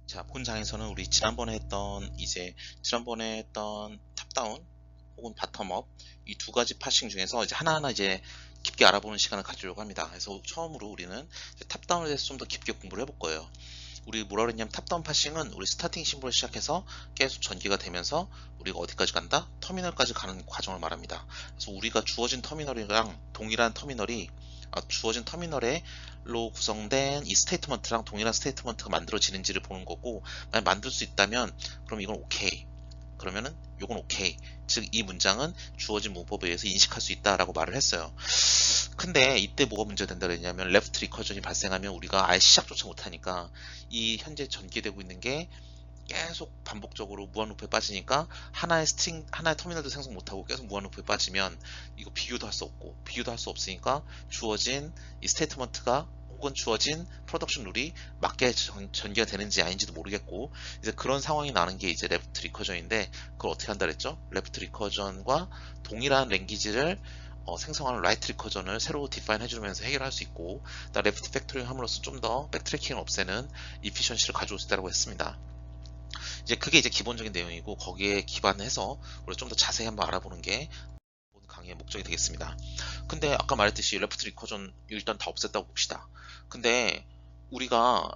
자, 본장에서는 우리 지난번에 했던 탑다운 혹은 바텀업 이 두 가지 파싱 중에서 이제 하나하나 이제 깊게 알아보는 시간을 가지려고 합니다. 그래서 처음으로 우리는 이제 탑다운에 대해서 좀 더 깊게 공부를 해볼 거예요. 우리 뭐라 그랬냐면 탑다운 파싱은 우리 스타팅 심볼을 시작해서 계속 전개가 되면서 우리가 어디까지 간다? 터미널까지 가는 과정을 말합니다. 그래서 우리가 주어진 터미널이랑 동일한 터미널이 주어진 터미널로 구성된 이 스테이트먼트랑 동일한 스테이트먼트가 만들어지는지를 보는 거고, 만약 만들 수 있다면 그럼 이건 오케이, 그러면은 요건 오케이, 즉 이 문장은 주어진 문법에 의해서 인식할 수 있다라고 말을 했어요. 근데 이때 뭐가 문제가 된다 그랬냐면 레프트 리커전이 발생하면 우리가 아예 시작조차 못하니까 이 현재 전개되고 있는 게 계속 반복적으로 무한루프에 빠지니까 하나의 터미널도 생성 못하고 계속 무한루프에 빠지면 이거 비교도 할 수 없고, 비교도 할 수 없으니까 주어진 이 스테이트먼트가 혹은 주어진 프로덕션 룰이 맞게 전개가 되는지 아닌지도 모르겠고, 이제 그런 상황이 나는 게 이제 레프트 리커전인데, 그걸 어떻게 한다 그랬죠? 레프트 리커전과 동일한 랭귀지를 생성하는 라이트 리커전을 새로 디파인 해주면서 해결할 수 있고, 레프트 팩토링 함으로써 좀 더 백트래킹을 없애는 이피션시를 가져올 수 있다고 했습니다. 이제 그게 이제 기본적인 내용이고, 거기에 기반해서 우리 좀 더 자세히 한번 알아보는 게 본 강의의 목적이 되겠습니다. 근데 아까 말했듯이 레프트 리커전 일단 다 없앴다고 봅시다. 근데 우리가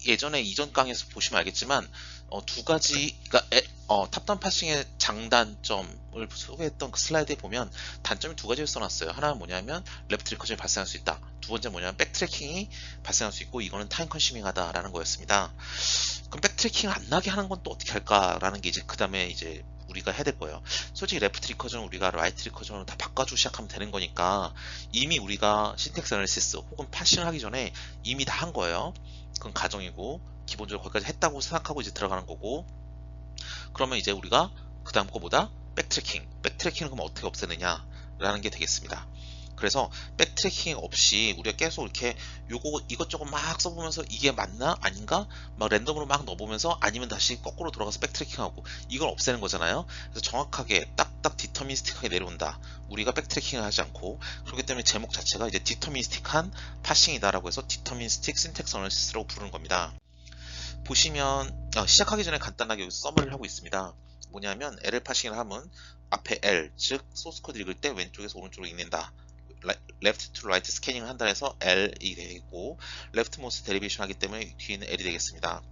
예전에 이전 강의에서 보시면 알겠지만 두 가지, 그러니까 탑다운 파싱의 장단점을 소개했던 그 슬라이드에 보면 단점이 두 가지를 써놨어요. 하나는 뭐냐면 레프트 리커전이 발생할 수 있다. 두 번째 뭐냐면 백트래킹이 발생할 수 있고, 이거는 타임 컨슈밍하다라는 거였습니다. 그럼 백트래킹을 안 나게 하는 건 또 어떻게 할까라는 게 이제 그 다음에 이제 우리가 해야 될 거예요. 솔직히 레프트 리커전 우리가 라이트 리커전으로 다 바꿔주고 시작하면 되는 거니까 이미 우리가 신텍스 애널리시스 혹은 파싱을 하기 전에 이미 다 한 거예요. 그건 가정이고 기본적으로 거기까지 했다고 생각하고 이제 들어가는 거고, 그러면 이제 우리가 그 다음 거보다 백트래킹을 그럼 어떻게 없애느냐 라는 게 되겠습니다. 그래서 백트래킹 없이 우리가 계속 이렇게 요거 이것저것 막 써보면서 이게 맞나 아닌가 막 랜덤으로 막 넣어보면서 아니면 다시 거꾸로 돌아가서 백트래킹하고, 이걸 없애는 거잖아요. 그래서 정확하게 딱딱 디터미니스틱하게 내려온다. 우리가 백트래킹을 하지 않고. 그렇기 때문에 제목 자체가 이제 디터미니스틱한 파싱이다라고 해서 디터미니스틱 신텍스 어널리시스라고 부르는 겁니다. 보시면 시작하기 전에 간단하게 여기서 서머리를 하고 있습니다. 뭐냐면 LL 파싱을 하면 앞에 L, 즉 소스 코드 읽을 때 왼쪽에서 오른쪽으로 읽는다. left to right 스캐닝을 한다 해서 L이 되고, left most derivation 하기 때문에 뒤에는 L이 되겠습니다.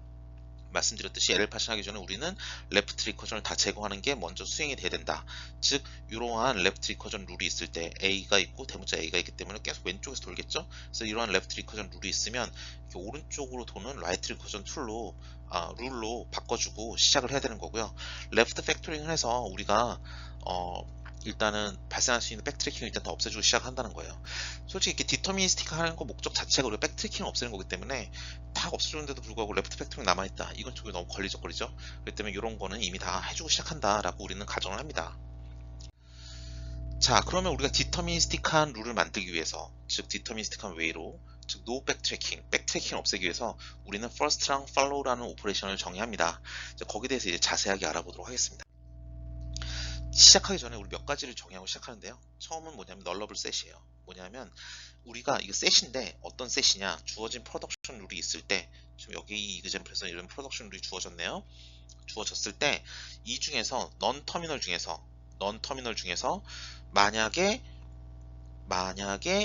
말씀드렸듯이 LL 파싱 하기 전에 우리는 레프트 리커전을 다 제거하는 게 먼저 수행이 돼야 된다. 즉 이러한 레프트 리커전 룰이 있을 때 A가 있고 대문자 A가 있기 때문에 계속 왼쪽에서 돌겠죠. 그래서 이러한 레프트 리커전 룰이 있으면 이렇게 오른쪽으로 도는 라이트 리커전 룰로 바꿔주고 시작을 해야 되는 거고요. 레프트 팩토링을 해서 우리가 일단은 발생할 수 있는 백트래킹을 일단 다 없애주고 시작한다는 거예요. 솔직히 이렇게 디터미니스틱 하는 거 목적 자체가 우리가 백트래킹을 없애는 거기 때문에 다 없애주는데도 불구하고 레프트 팩토링 남아있다, 이건 저게 너무 걸리적거리죠. 그렇기 때문에 이런 거는 이미 다 해주고 시작한다 라고 우리는 가정을 합니다. 자, 그러면 우리가 디터미니스틱한 룰을 만들기 위해서, 즉 디터미니스틱한 웨이로, 즉 노 백트래킹을 없애기 위해서 우리는 first랑 follow라는 오퍼레이션을 정의합니다. 거기에 대해서 이제 자세하게 알아보도록 하겠습니다. 시작하기 전에 우리 몇 가지를 정의하고 시작하는데요. 처음은 뭐냐면 널러블 셋이에요. 뭐냐면 우리가 이거 셋인데 어떤 셋이냐, 주어진 프로덕션 룰이 있을 때, 지금 여기 이 이그젬플에서 이런 프로덕션 룰이 주어졌네요. 주어졌을 때 이 중에서 넌 터미널 중에서 만약에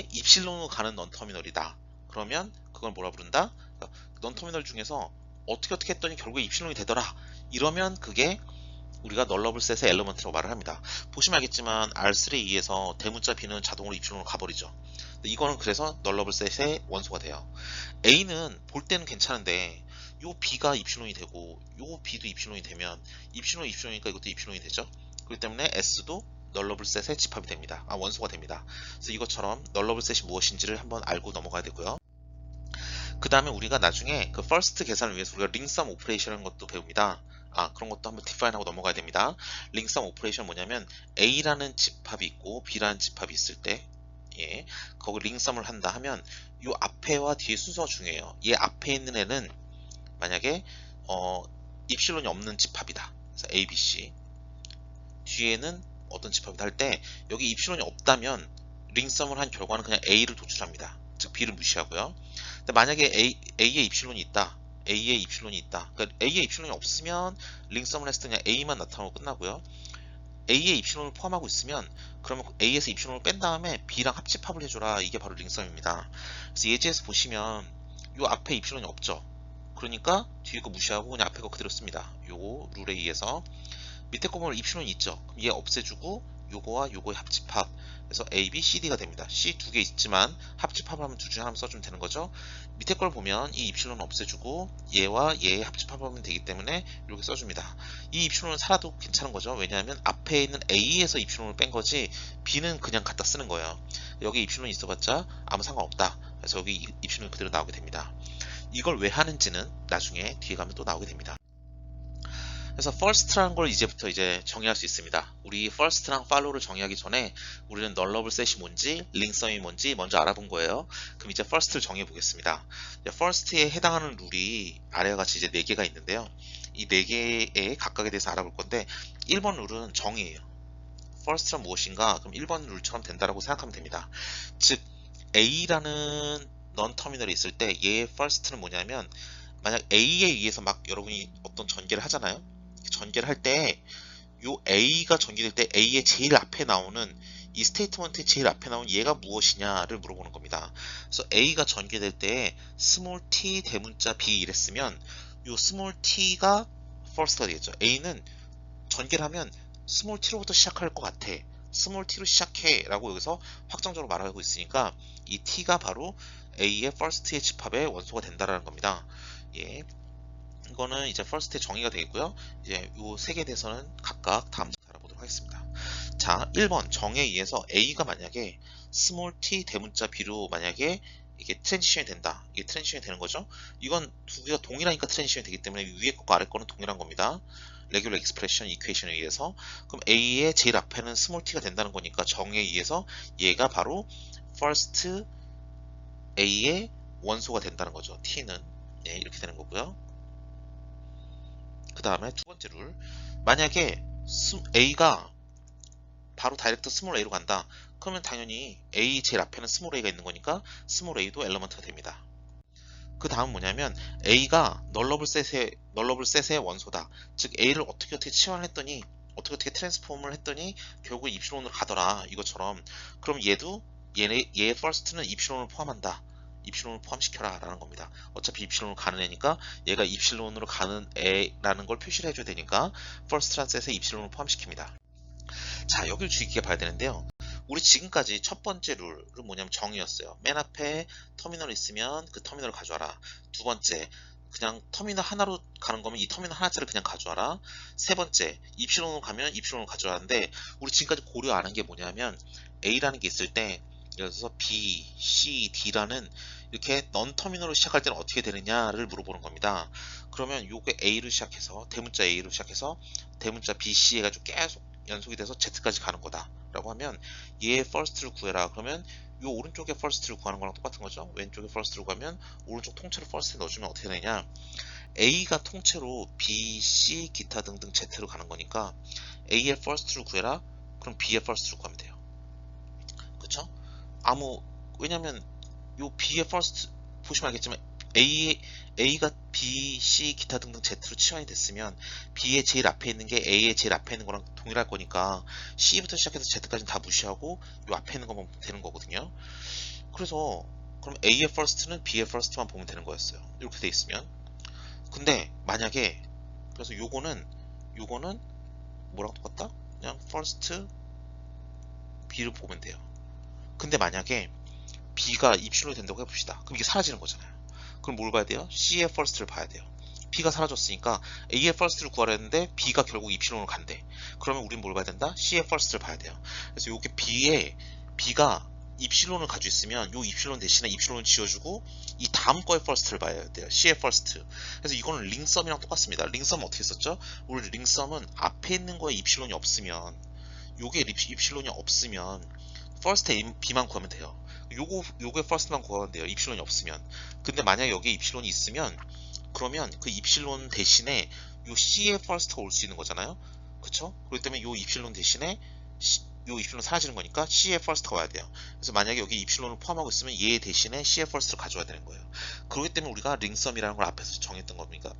입실론으로 가는 넌 터미널이다. 그러면 그걸 뭐라 부른다? 넌 터미널 중에서 어떻게 했더니 결국에 입실론이 되더라. 이러면 그게 우리가 널러블 셋의 엘리먼트라고 말을 합니다. 보시면 알겠지만 R3e에서 대문자 B는 자동으로 입출론으로 가버리죠. 이거는 그래서 널러블 셋의 원소가 돼요. A는 볼 때는 괜찮은데 요 B가 입실론이 되고 요 B도 입실론이 되면 입실론이니까 이것도 입실론이 되죠. 그렇기 때문에 S도 널러블 셋의 집합이 됩니다. 원소가 됩니다. 그래서 이것처럼 널러블 셋이 무엇인지를 한번 알고 넘어가야 되고요. 그 다음에 우리가 나중에 그 first 계산을 위해서 우리가 링썸 오퍼레이션이라는 것도 배웁니다. 그런 것도 한번 디파인하고 넘어가야 됩니다. 링썸 오퍼레이션 뭐냐면 A라는 집합이 있고 B라는 집합이 있을 때, 거기 링썸을 한다 하면 이 앞에와 뒤에 순서가 중요해요. 얘 앞에 있는 애는 만약에 입실론이 없는 집합이다. 그래서 A, B, C. 뒤에는 어떤 집합이다 할 때 여기 입실론이 없다면 링썸을 한 결과는 그냥 A를 도출합니다. 즉 B를 무시하고요. 근데 만약에 A에 입실론이 있다. A에 입실론이 있다. 그러니까 A에 입실론이 없으면 링썸을 했을 때 그냥 A만 나타나고 끝나고요. A에 입실론을 포함하고 있으면 그러면 A에서 입실론을 뺀 다음에 B랑 합집합을 해줘라. 이게 바로 링썸입니다. 그래서 예제에서 보시면 요 앞에 입실론이 없죠. 그러니까 뒤에 거 무시하고 그냥 앞에 거 그대로 씁니다. 요거 룰에 의해서 밑에 거 보면 입실론이 있죠. 그럼 얘 없애주고 요거와 요거의 합집합. 그래서 A, B, C, D가 됩니다. C 두 개 있지만 합집합을 하면 둘 중에 하나 써주면 되는 거죠. 밑에 걸 보면 이 입실론은 없애주고 얘와 얘의 합집합을 하면 되기 때문에 이렇게 써줍니다. 이 입실론은 살아도 괜찮은 거죠. 왜냐하면 앞에 있는 A에서 입실론을 뺀 거지 B는 그냥 갖다 쓰는 거예요. 여기 입실론이 있어봤자 아무 상관없다. 그래서 여기 입실론이 그대로 나오게 됩니다. 이걸 왜 하는지는 나중에 뒤에 가면 또 나오게 됩니다. 그래서 first라는 걸 이제부터 이제 정의할 수 있습니다. 우리 first랑 follow를 정의하기 전에 우리는 nullable set이 뭔지, 링썸이 뭔지 먼저 알아본 거예요. 그럼 이제 first를 정해 보겠습니다. first에 해당하는 룰이 아래와 같이 이제 4개가 있는데요. 이 4개의 각각에 대해서 알아볼 건데 1번 룰은 정의예요. first란 무엇인가? 그럼 1번 룰처럼 된다라고 생각하면 됩니다. 즉 A라는 non-터미널이 있을 때 얘의 first는 뭐냐면 만약 A에 의해서 막 여러분이 어떤 전개를 하잖아요. 전개를 할 때 요 A가 전개될 때 A의 제일 앞에 나오는 이 스테이트먼트의 제일 앞에 나오는 얘가 무엇이냐를 물어보는 겁니다. 그래서 A가 전개될 때 스몰 t 대문자 B 이랬으면 요 스몰 t가 first가 되겠죠. A는 전개를 하면 스몰 t로부터 시작할 것 같아. 스몰 t로 시작해 라고 여기서 확정적으로 말하고 있으니까 이 t가 바로 A의 first의 집합의 원소가 된다라는 겁니다. 예. 이거는 이제 first의 정의가 되겠고요. 이제 요 3개에 대해서는 각각 다음 장에 알아보도록 하겠습니다. 자, 1번 정에 의해서 A가 만약에 스몰 t 대문자 B로 만약에 이게 트랜지션이 된다. 이게 트랜지션이 되는 거죠. 이건 두 개가 동일하니까 트랜지션이 되기 때문에 위에 거과 아래 거는 동일한 겁니다. 레귤러 익스프레션 이퀘이션에 의해서 그럼 A의 제일 앞에는 스몰 t가 된다는 거니까 정에 의해서 얘가 바로 first A의 원소가 된다는 거죠. t는 네, 이렇게 되는 거고요. 그 다음에 두 번째 룰, 만약에 A가 바로 다이렉트 스몰 a로 간다. 그러면 당연히 A 제일 앞에는 스몰 a가 있는 거니까 스몰 a도 엘러먼트가 됩니다. 그 다음 뭐냐면 A가 널러블 셋의 원소다. 즉 A를 어떻게 치환했더니 어떻게 트랜스폼을 했더니 결국 입실론으로 가더라. 이것처럼. 그럼 얘의 first는 입실론을 포함한다. 입실론을 포함시켜라 라는 겁니다. 어차피 입실론으로 가는 애니까 얘가 입실론으로 가는 애라는 걸 표시를 해줘야 되니까 first라는 셋에 입실론을 포함시킵니다. 자, 여기를 주의 깊게 봐야 되는데요. 우리 지금까지 첫 번째 룰은 뭐냐면 정의였어요. 맨 앞에 터미널 있으면 그 터미널을 가져와라. 두 번째, 그냥 터미널 하나로 가는 거면 이 터미널 하나짜리 그냥 가져와라. 세 번째, 입실론으로 가면 입실론을 가져와는데 우리 지금까지 고려 안 한 게 뭐냐면 A라는 게 있을 때 예를 들어서 B, C, D라는 이렇게 넌 터미널로 시작할 때는 어떻게 되느냐를 물어보는 겁니다. 그러면 요게 A로 시작해서 대문자 A로 시작해서 대문자 B, C 해가지고 계속 연속이 돼서 Z까지 가는 거다 라고 하면 얘의 first를 구해라. 그러면 요 오른쪽에 first를 구하는 거랑 똑같은 거죠. 왼쪽에 first를 구하면 오른쪽 통째로 first에 넣어주면 어떻게 되냐, A가 통째로 B, C, 기타 등등 Z로 가는 거니까 A의 first를 구해라. 그럼 B의 first를 구하면 돼요. 그쵸? 왜냐면 요 B의 first 보시면 알겠지만 A가 B, C, 기타 등등 Z로 치환이 됐으면 B의 제일 앞에 있는 게 A의 제일 앞에 있는 거랑 동일할 거니까 C부터 시작해서 Z까지는 다 무시하고 요 앞에 있는 것만 보면 되는 거거든요. 그래서 그럼 A의 first는 B의 first만 보면 되는 거였어요. 이렇게 돼 있으면. 근데 만약에 그래서 요거는 뭐랑 똑같다? 그냥 first B를 보면 돼요. 근데 만약에 B가 입실론이 된다고 해봅시다. 그럼 이게 사라지는 거잖아요. 그럼 뭘 봐야 돼요? C의 first를 봐야 돼요. B가 사라졌으니까 A의 first를 구하려 했는데 B가 결국 입실론으로 간대. 그러면 우린 뭘 봐야 된다? C의 first를 봐야 돼요. 그래서 요게 B가 입실론을 가지고 있으면 요 입실론 대신에 입실론을 지워주고 이 다음 거의 first를 봐야 돼요. C의 first. 그래서 이거는 링썸이랑 똑같습니다. 링썸은 어떻게 썼죠? 우리 링썸은 앞에 있는 거에 입실론이 없으면 요게 입실론이 없으면 first B만 구하면 돼요. 요게 first만 구하면 돼요. 입실론이 없으면. 근데 만약 여기에 입실론이 있으면 그러면 그 입실론 대신에 요 C의 first가 올 수 있는 거잖아요. 그쵸? 그렇기 때문에 요 입실론 대신에 요 입실론 사라지는 거니까 C의 first가 와야 돼요. 그래서 만약에 여기 입실론을 포함하고 있으면 얘 대신에 C의 first를 가져와야 되는 거예요. 그렇기 때문에 우리가 링썸이라는 걸 앞에서 정했던 겁니다.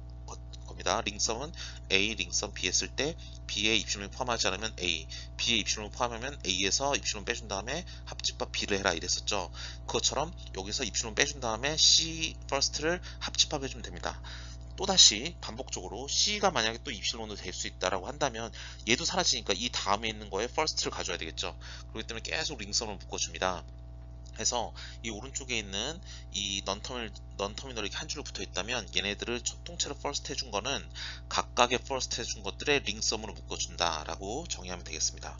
링썸은 A, 링썸 B 했을 때 B의 입실론을 포함하지 않으면 A, B의 입실론을 포함하면 A에서 입실론 빼준 다음에 합집합 B를 해라 이랬었죠. 그것처럼 여기서 입실론 빼준 다음에 C first를 합집합해주면 됩니다. 또다시 반복적으로 C가 만약에 또 입실론으로 될 수 있다라고 한다면 얘도 사라지니까 이 다음에 있는 거에 first를 가져야 되겠죠. 그렇기 때문에 계속 링썸을 묶어줍니다. 해서 이 오른쪽에 있는 이 넌터미널이 한 줄로 붙어 있다면 얘네들을 통째로 first 해준 거는 각각의 first 해준 것들의 링썸으로 묶어준다 라고 정의하면 되겠습니다.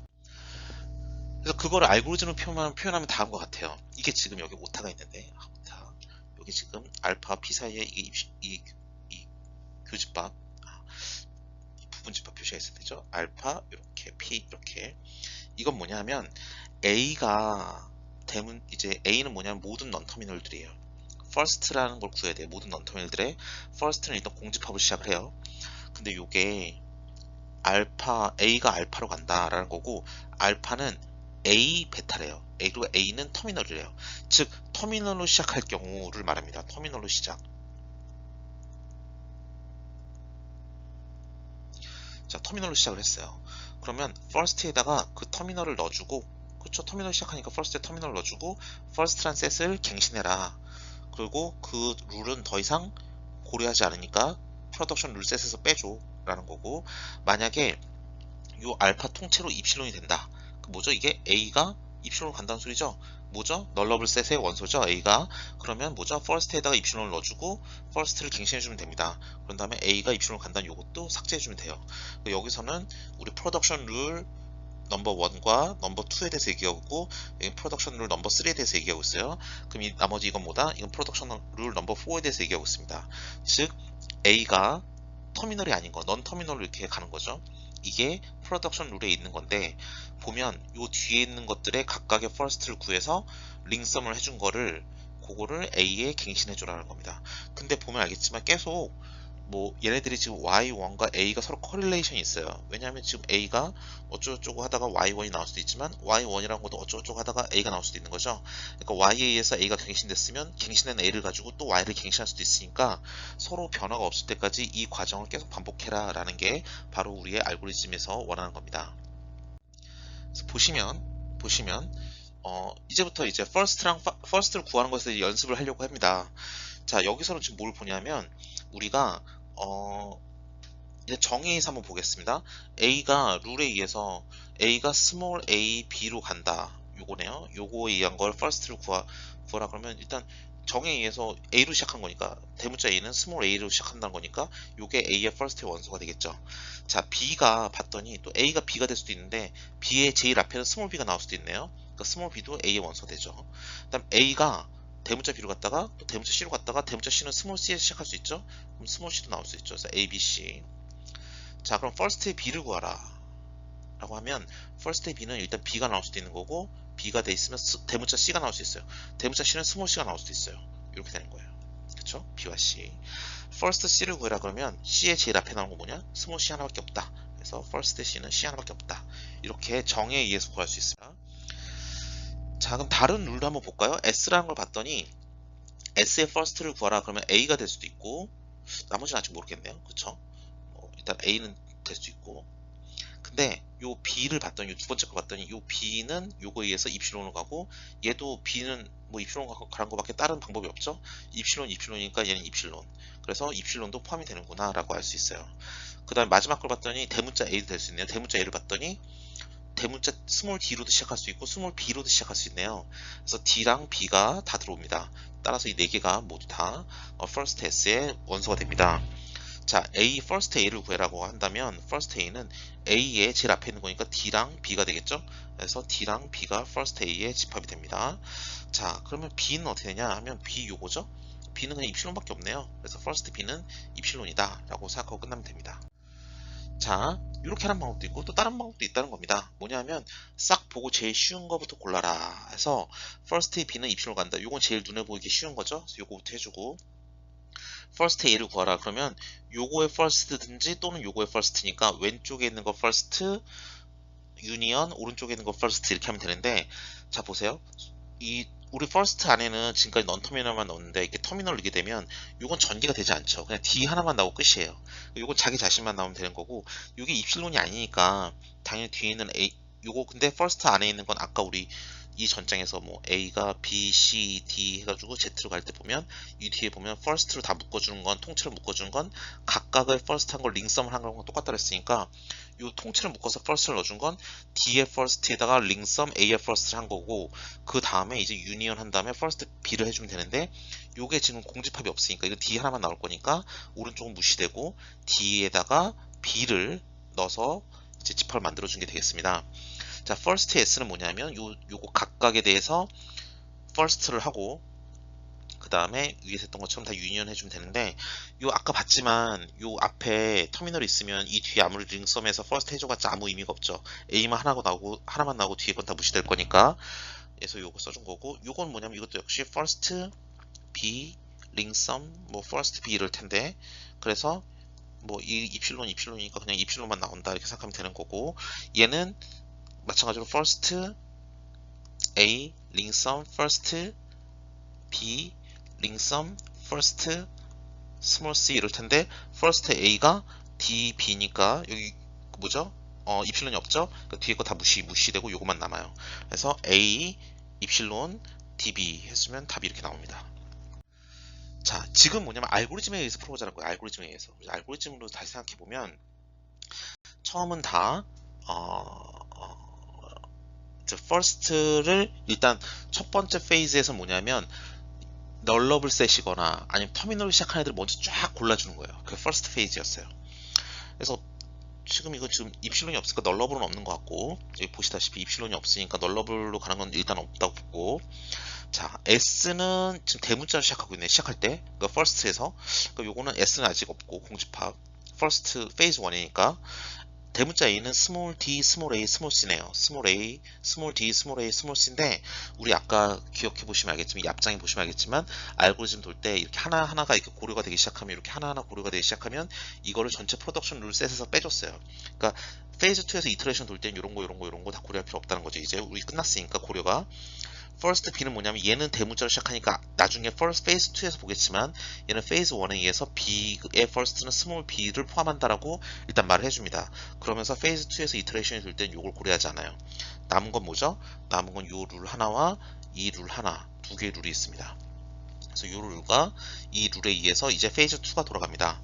그래서 그걸 알고리즘으로 표현하면 다음과 같아요. 이게 지금 여기 오타가 있는데 오타. 여기 지금 알파 B 사이에 이 교집합 부분집합 표시가 있어야 되죠. 알파 이렇게 P 이렇게. 이건 뭐냐면 A가 이제 A는 뭐냐면 모든 넌터미널들이에요. first라는 걸 구해야 돼요. 모든 넌터미널들의 first는 일단 공집합을 시작을 해요. 근데 요게 알파 A가 알파로 간다라는 거고 알파는 A 베타래요. 그리고 A는 터미널이래요. 즉 터미널로 시작할 경우를 말합니다. 터미널로 시작. 자, 터미널로 시작을 했어요. 그러면 first에다가 그 터미널을 넣어주고, 그쵸? 터미널 시작하니까 first에 터미널을 넣어주고, first란 셋을 갱신해라. 그리고 그 룰은 더 이상 고려하지 않으니까 프로덕션 룰 셋에서 빼줘 라는 거고, 만약에 요 알파 통째로 입실론이 된다. 그 뭐죠? 이게 A가 입실론 간다는 소리죠? 뭐죠? 널러블 셋의 원소죠? A가. 그러면 뭐죠? first에다가 입실론을 넣어주고 first를 갱신해주면 됩니다. 그런 다음에 A가 입실론 간다는 요것도 삭제해주면 돼요. 여기서는 우리 프로덕션 룰 넘버 1과 넘버 2에 대해서 얘기하고 여기 프로덕션 룰 넘버 3에 대해서 얘기하고 있어요. 그럼 이 나머지 이건 뭐다? 이건 프로덕션 룰 넘버 4에 대해서 얘기하고 있습니다. 즉 A가 터미널이 아닌 거, 넌 터미널로 이렇게 가는 거죠. 이게 프로덕션 룰에 있는 건데 보면 요 뒤에 있는 것들의 각각의 first를 구해서 링썸을 해준 거를 그거를 A에 갱신해 주라는 겁니다. 근데 보면 알겠지만 계속 뭐 얘네들이 지금 Y1과 A가 서로 커릴레이션이 있어요. 왜냐하면 지금 A가 어쩌고저쩌고 하다가 Y1이 나올 수도 있지만 Y1이라는 것도 어쩌고저쩌고 하다가 A가 나올 수도 있는 거죠. 그러니까 Y에 의해서 A가 갱신됐으면 갱신된 A를 가지고 또 Y를 갱신할 수도 있으니까 서로 변화가 없을 때까지 이 과정을 계속 반복해라 라는 게 바로 우리의 알고리즘에서 원하는 겁니다. 그래서 보시면 이제부터 이제 first를 구하는 것에 연습을 하려고 합니다. 자, 여기서는 지금 뭘 보냐면 우리가 이제 정의에서 한번 보겠습니다. A가 룰에 의해서 A가 small a, b로 간다. 요거네요. 요거에 의한 걸 first를 구하라 그러면 일단 정의에 의해서 A로 시작한 거니까 대문자 A는 small a로 시작한다는 거니까 요게 A의 first의 원소가 되겠죠. 자, B가 봤더니 또 A가 B가 될 수도 있는데 B의 제일 앞에는 small b가 나올 수도 있네요. 그러니까 small b도 A의 원소가 되죠. 그다음 A가 대문자 B로 갔다가 또 대문자 C로 갔다가 대문자 C는 스몰 C에 시작할 수 있죠. 그럼 스몰 C도 나올 수 있죠. 그래서 A, B, C. 자, 그럼 first의 B를 구하라 라고 하면 first의 B는 일단 B가 나올 수도 있는 거고 B가 돼 있으면 대문자 C가 나올 수 있어요. 대문자 C는 스몰 C가 나올 수도 있어요. 이렇게 되는 거예요. 그쵸? B와 C. first C를 구해라 그러면 C의 제일 앞에 나오는 거 뭐냐? 스몰 C 하나밖에 없다. 그래서 first C는 C 하나밖에 없다. 이렇게 정의에 의해서 구할 수 있습니다. 자, 그럼 다른 룰도 한번 볼까요? S라는 걸 봤더니 S의 first를 구하라 그러면 A가 될 수도 있고 나머지는 아직 모르겠네요. 그쵸? 일단 A는 될 수 있고 근데 요 B를 봤더니 두 번째 거 봤더니 요 B는 요거에 의해서 입실론으로 가고 얘도 B는 뭐 입실론 가는 거밖에 다른 방법이 없죠. 입실론이니까 얘는 입실론. 그래서 입실론도 포함이 되는구나 라고 할 수 있어요. 그 다음에 마지막 걸 봤더니 대문자 A도 될 수 있네요. 대문자 A를 봤더니 대문자 스몰 D로도 시작할 수 있고 스몰 B로도 시작할 수 있네요. 그래서 D랑 B가 다 들어옵니다. 따라서 이 네 개가 모두 다 first S의 원소가 됩니다. 자, A first A를 구해라고 한다면 first A는 A의 제일 앞에 있는 거니까 D랑 B가 되겠죠. 그래서 D랑 B가 first A의 집합이 됩니다. 자, 그러면 B는 어떻게 되냐 하면 B 요거죠. B는 그냥 입실론밖에 없네요. 그래서 first B는 입실론이다 라고 생각하고 끝나면 됩니다. 자, 이렇게 하는 방법도 있고 또 다른 방법도 있다는 겁니다. 뭐냐면 싹 보고 제일 쉬운 거부터 골라라 해서 first B는 입실로 간다. 이건 제일 눈에 보이기 쉬운 거죠. 그래서 요거부터 해주고 first A를 구하라 그러면 요거의 first든지 또는 요거의 first니까 왼쪽에 있는 거 first 유니언 오른쪽에 있는 거 first 이렇게 하면 되는데, 자 보세요. 우리 first 안에는 지금까지 non 터미널만 넣었는데 이렇게 터미널 넣게 되면 이건 전개가 되지 않죠. 그냥 D 하나만 나오고 끝이에요. 이건 자기 자신만 나오면 되는 거고, 이게 입실론이 아니니까 당연히 뒤에 있는 A, 요거 근데 first 안에 있는 건 아까 우리 이 전장에서 뭐 A가 B, C, D 해가지고 Z로 갈 때 보면 이 뒤에 보면 first로 다 묶어주는 건, 통째로 묶어주는 건 각각의 first 한 걸 링썸을 한 거랑 똑같다 그랬으니까 이 통째로 묶어서 first를 넣어준 건 D의 first에다가 링썸 A의 first를 한 거고, 그 다음에 이제 유니언 한 다음에 first B를 해주면 되는데, 요게 지금 공집합이 없으니까 이거 D 하나만 나올 거니까 오른쪽은 무시되고 D에다가 B를 넣어서 이제 집합을 만들어 준 게 되겠습니다. 자, first s는 뭐냐면 요거 각각에 대해서 first를 하고, 그 다음에 위에서 했던 것처럼 다 유니언 해주면 되는데, 요 아까 봤지만 요 앞에 터미널이 있으면 이 뒤에 아무리 링썸에서 first 해줘봤자 아무 의미가 없죠. A만 하나만 나오고 뒤에 건 다 무시될 거니까. 그래서 요거 써준 거고, 요건 뭐냐면 이것도 역시 first B 링썸 뭐 first B 이럴 텐데, 그래서 뭐 이 입실론이니까 그냥 입실론만 나온다 이렇게 생각하면 되는 거고, 얘는 마찬가지로 first A 링썸 first B 링썸 first small c 이럴 텐데, first A가 D, B니까 여기 뭐죠? 입실론이 없죠? 그러니까 뒤에 거 다 무시되고 요것만 남아요. 그래서 A 입실론 DB 했으면 답이 이렇게 나옵니다. 자, 지금 뭐냐면 알고리즘에 의해서 풀어보자는 거예요. 알고리즘에 의해서. 알고리즘으로 다시 생각해 보면 처음은 다 first를 일단 첫 번째 페이즈에서 뭐냐면 널러블 셋이거나 아니면 터미널을 시작하는 애들 먼저 쫙 골라주는 거예요. 그게 퍼스트 페이지였어요. 그래서 지금 이거 지금 입실론이 없으니까 널러블은 없는 것 같고, 여기 보시다시피 입실론이 없으니까 널러블로 가는 건 일단 없다고 보고, 자 S는 지금 대문자로 시작하고 있네. 시작할 때 그러니까 first에서, 그러니까 요거는 S는 아직 없고 공집합 first phase 1이니까 대문자 A는 small d, small a, small c네요. small a, small d, small a, small c인데, 우리 아까 기억해 보시면 알겠지만, 이 앞장에 보시면 알겠지만, 알고리즘 돌 때 이렇게 하나하나가 이렇게 고려가 되기 시작하면, 이렇게 하나하나 고려가 되기 시작하면, 이거를 전체 프로덕션 룰 셋에서 빼줬어요. 그러니까 페이즈 2에서 이터레이션 돌 때는 이런 거 다 고려할 필요 없다는 거죠. 이제 우리 끝났으니까 고려가. first B는 뭐냐면 얘는 대문자로 시작하니까 나중에 first phase 2에서 보겠지만, 얘는 phase 1에 의해서 B의 first는 small b를 포함한다라고 일단 말을 해줍니다. 그러면서 phase 2에서 이터레이션이 될 때는 이걸 고려하지 않아요. 남은 건 뭐죠? 남은 건 요 룰 하나와 이 룰 하나, 두 개의 룰이 있습니다. 그래서 이 룰과 이 룰에 의해서 이제 페이즈 2가 돌아갑니다.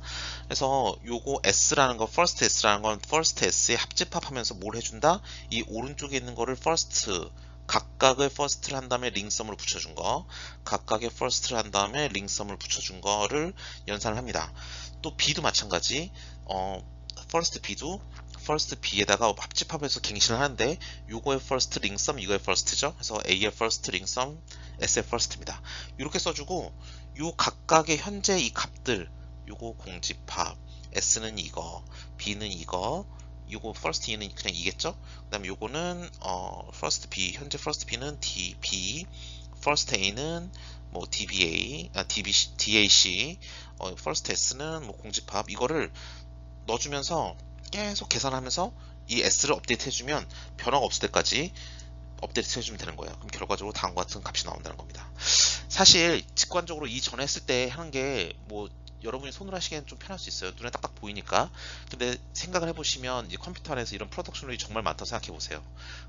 그래서 요거 S라는 거, first S라는 건 first S에 합집합하면서 뭘 해준다? 이 오른쪽에 있는 거를 first, 각각의 first를 한 다음에 링썸을 붙여준 거, 각각의 first를 한 다음에 링썸을 붙여준 거를 연산을 합니다. 또 B도 마찬가지, first B도 first B에다가 합집합해서 갱신을 하는데, 요거의 first 링썸, 이거의 first죠. 그래서 A의 first 링썸, S의 first입니다. 이렇게 써주고, 요 각각의 현재 이 값들, 요거 공집합, S는 이거, B는 이거, 요거 first E는 그냥 이겠죠? 그 다음에 요거는 first B, 현재 first B는 DB, first A는 뭐 DBA, DAC, first S는 뭐 공집합, 이거를 넣어주면서 계속 계산하면서 이 S를 업데이트 해주면 변화가 없을 때까지 업데이트 해주면 되는 거예요. 그럼 결과적으로 다음과 같은 값이 나온다는 겁니다. 사실 직관적으로 이전에 했을 때 하는 게 뭐 여러분이 손으로 하시기엔 좀 편할 수 있어요. 눈에 딱딱 보이니까. 근데 생각을 해보시면 이제 컴퓨터 안에서 이런 프로덕션이 정말 많다고 생각해 보세요.